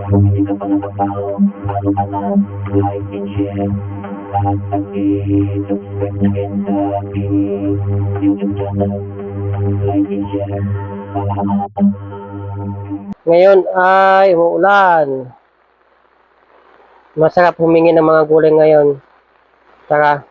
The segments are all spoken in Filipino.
Kung hindi ka pa nakapalo, follow ka na, like and share. At pag-subscribe na rin sa aking YouTube channel. Like and share. Salamat. Ngayon ay umuulan. Masarap humingi ng mga gulay ngayon. Tara,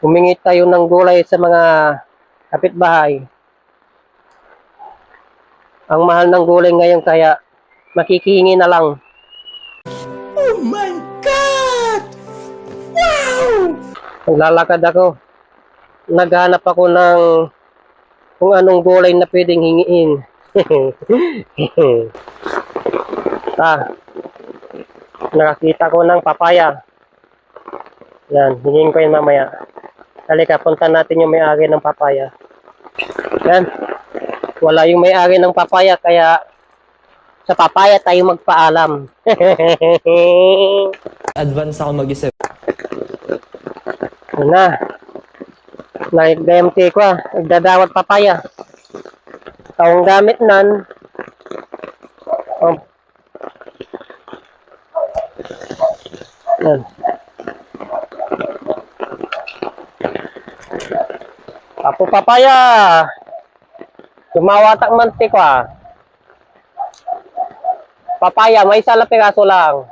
humingi tayo ng gulay sa mga kapitbahay. Ang mahal ng gulay ngayon kaya makikihingi na lang. Oh my God! Wow! Naglalakad ako. Naghanap ako ng kung anong gulay na pwedeng hingiin. Nakakita ko ng papaya. Yan, hingin ko yun mamaya. Halika, punta natin yung may-ari ng papaya. Yan. Wala yung may-ari ng papaya, kaya sa papaya tayo magpaalam. Advance ako mag-isip. Yan na. Nag-DMT ko nagdadawat papaya. Ang gamit nan. Oh. Yan. Apo papaya. Tumawatak mantik ko Papaya, may isa lang piraso lang.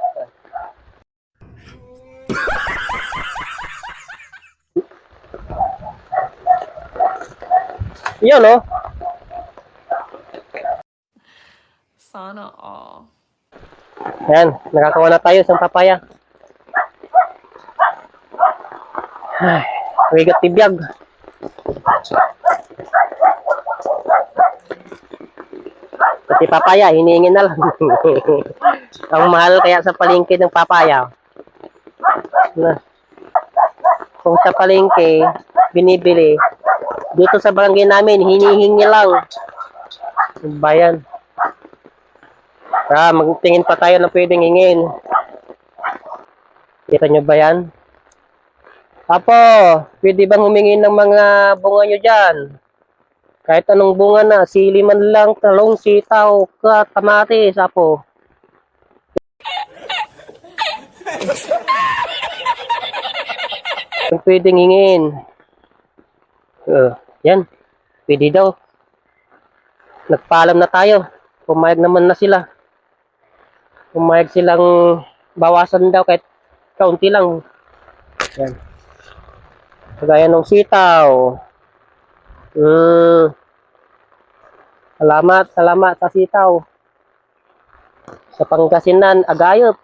Yun, no? Sana all. Ayan, nakakuha na tayo sa papaya. Ay, wigat tibiyag. Pati papaya, hinihingin na lang. Ang mahal kaya sa palengke ng papaya. Kung sa palengke, binibili. Dito sa barangay namin, hinihingi lang. Bayan. Magtingin pa tayo na pwedeng hingin. Kita nyo ba yan? Apo, pwede bang humingi ng mga bunga nyo dyan? Kahit anong bunga na, sili man lang, talong, sitaw, kamatis, apo. Kung pwedeng hingin. Yan, pwede daw. Nagpaalam na tayo. Pumayag naman na sila. Pumayag silang bawasan daw kahit kaunti lang. Yan. Kagaya ng sitaw. Salamat sa sitaw. Sa Pangasinan, agayop.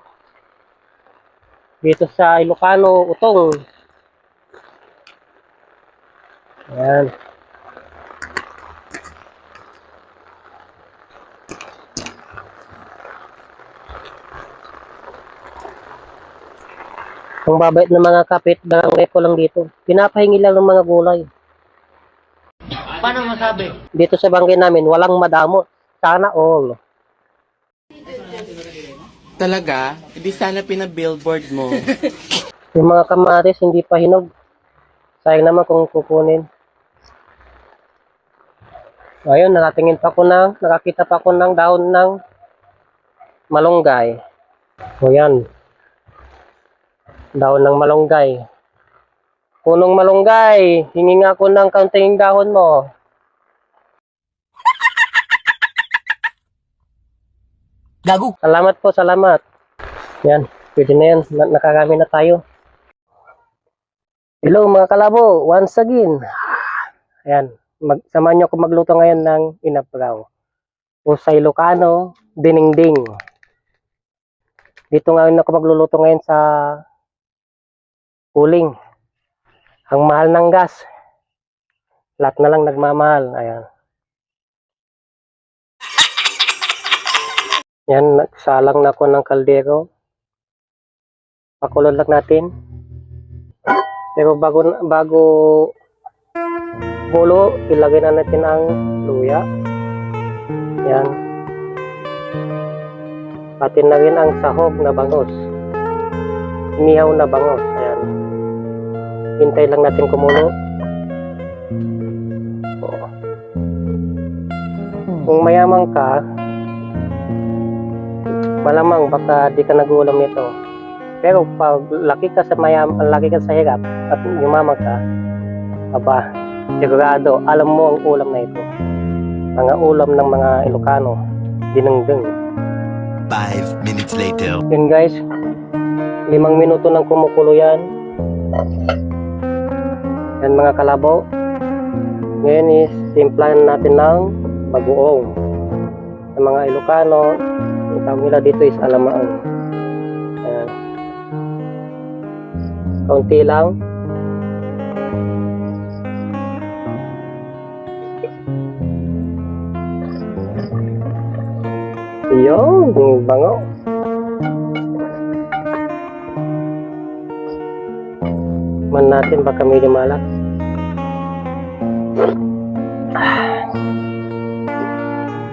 Dito sa Ilocano, utong. Ayan. Ang babait ng mga kapit, barangay ko lang dito. Pinapahingi lang ng mga gulay. Paano masabi? Dito sa barangay namin, walang madamo. Sana all. Talaga? Hindi sana pinabillboard mo. Yung mga kamatis, hindi pa hinog. Sayang naman kung kukunin. Ayun, nakakita pa ako ng dahon ng malunggay. O yan. Dahon ng malunggay. Punong malunggay, hingi nga ako ng kaunting dahon mo. Gago. Salamat po, salamat. Yan, pwede na yan. Nakarami na tayo. Hello mga kalabo, once again. Ayan, samahan nyo ako magluto ngayon ng inabraw. O sa Ilocano, dinengdeng. Dito ngayon ako magluluto ngayon sa uling. Ang mahal ng gas. Lahat na lang nagmamahal. Ayan. Yan, nagsalang na ako ng kaldero. Pakulod lang natin. Pero bago bulo, ilagay na natin ang luya. Yan. Patin na rin ang sahog na bangos. Inihaw na bangos. Ayan. Hintay lang natin kumulo. Kung mayaman ka, malamang baka di ka nag-uulam nito. Pero pag laki ka sa hirap at yumaman ka, aba, sigurado, alam mo ang ulam na ito. Mga ulam ng mga Ilocano, dinengdeng. 5 minutes later. Yun guys, 5 minuto nang kumukulo yan. Yan mga kalabaw. Ngayon is, timplahan natin ng bagoong. Sa mga Ilocano, ang tawag nila dito is alamaan. Ayan. Kaunti lang. Yun, bango. Man natin baka medyo malat.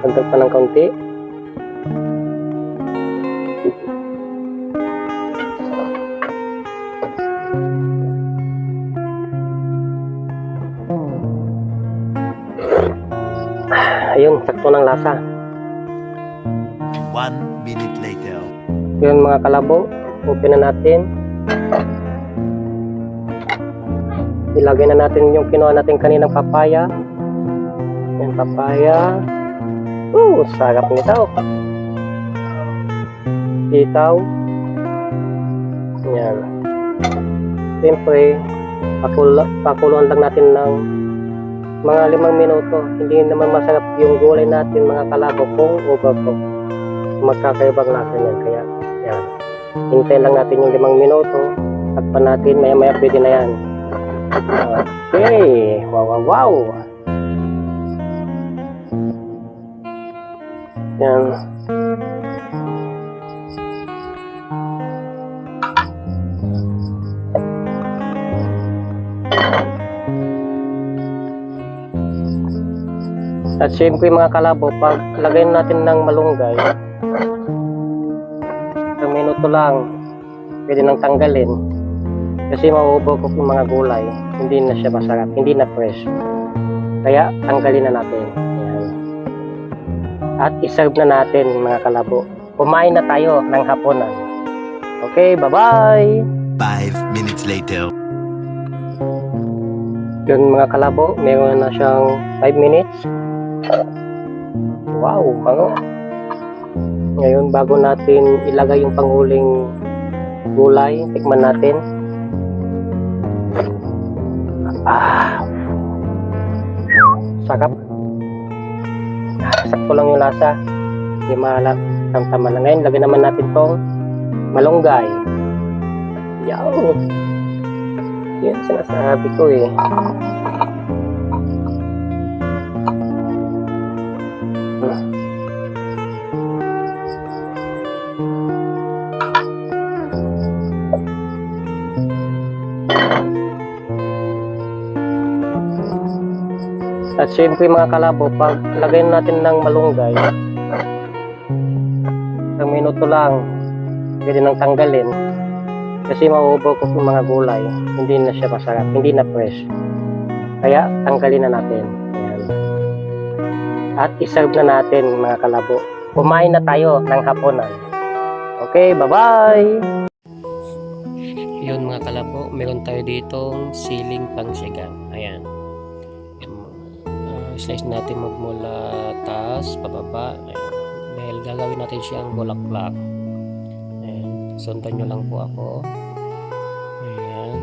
Dagdag pa ng kaunti. Ayun, sakto ng lasa. 1 minute later. Yun mga kalabo, open na natin. Ilagay na natin yung kinuha natin kaninang papaya. Yan, papaya. Sarap nito. Sitaw. Yan. Siyempre, pakuluan lang natin ng mga 5 minuto. Hindi naman masarap yung gulay natin mga kalabo kung overcook. Magkakaibang lasa yan. Kaya, yan. Hintayin lang natin yung 5 minuto. Takpan natin, maya-maya pwede na yan. Okay. Wow. Yan. At syempre mga kalabo, pag lagay natin ng malunggay, 1 minuto lang, pwede nang tanggalin. Kasi mauubog yung mga gulay, hindi na siya masarap, hindi na fresh. Kaya tanggalin na natin. Ayan. At iserve na natin mga kalabo. Kumain na tayo ng hapunan. Okay, bye-bye! 5 minutes later. Yun mga kalabo, meron na siyang 5 minutes. Wow, bango! Ngayon, bago natin ilagay yung panghuling gulay, tikman natin. Sarap. Sakto lang yung lasa. Hindi malat. Tamtama na. Ngayon, lagyan naman natin tong malunggay. Yaw! Yan sinasabi ko eh. At syempre mga kalabo, pag lagyan natin ng malunggay, 1 minuto lang, pwede nang tanggalin. Kasi mauubog yung mga gulay, hindi na siya masarap, hindi na fresh. Kaya tanggalin na natin. Ayan. At iserve na natin mga kalabo. Kumain na tayo ng hapunan. Okay, bye-bye! Yun mga kalabo, meron tayo ditong siling pangsigang. Ayan. Slice natin magmula taas, pababa. Ayan. Dahil gagawin natin siyang bulaklak. Ayan. Sundan nyo lang po ako. Ayan.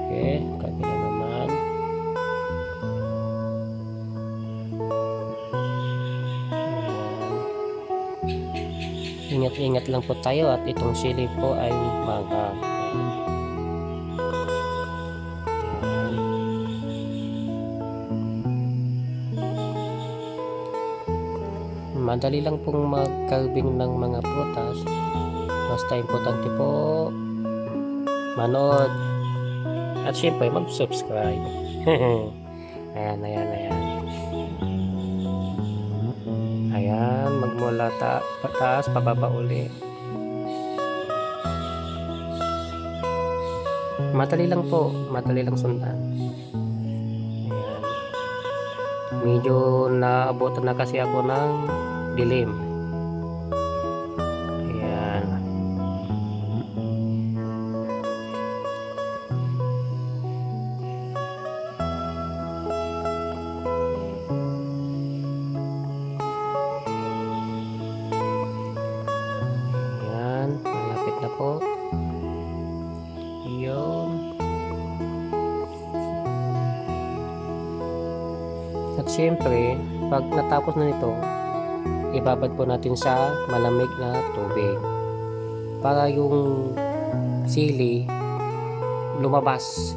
Okay. Kabila naman. Ayan. Ingat-ingat lang po tayo at itong sili po ay maga. Madali lang pong mag-carving ng mga prutas. Basta importante po manood at syempre mag-subscribe. Ayan. Ayan, magmula taas, pababa uli. Madali lang po, madali lang sundan. Ayan. Medyo naabutan na kasi ako ng dilim. po. Yun. At syempre, pag natapos na nito, ibabad po natin sa malamig na tubig para yung sili lumabas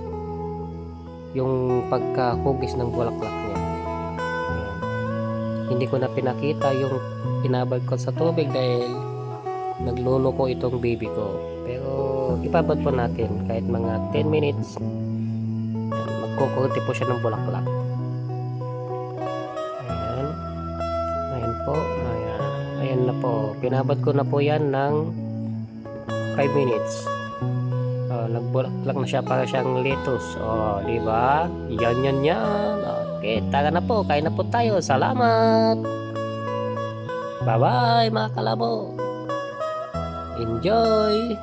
yung pagkahugis ng bulaklak niya. Ayan. Hindi ko na pinakita yung pinabad ko sa tubig dahil naglolo ko itong baby ko, pero ibabad po natin kahit mga 10 minutes. Ayan. Magkukunti po siya ng bulaklak. Ayan. Ayan po. Ayan. Ayan na po. Pinabad ko na po yan ng 5 minutes. Nagbulaklak na siya para siyang lettuce. Di ba? Yan. Okay, tara na po. Kain na po tayo. Salamat. Bye-bye mga kalabo. Enjoy.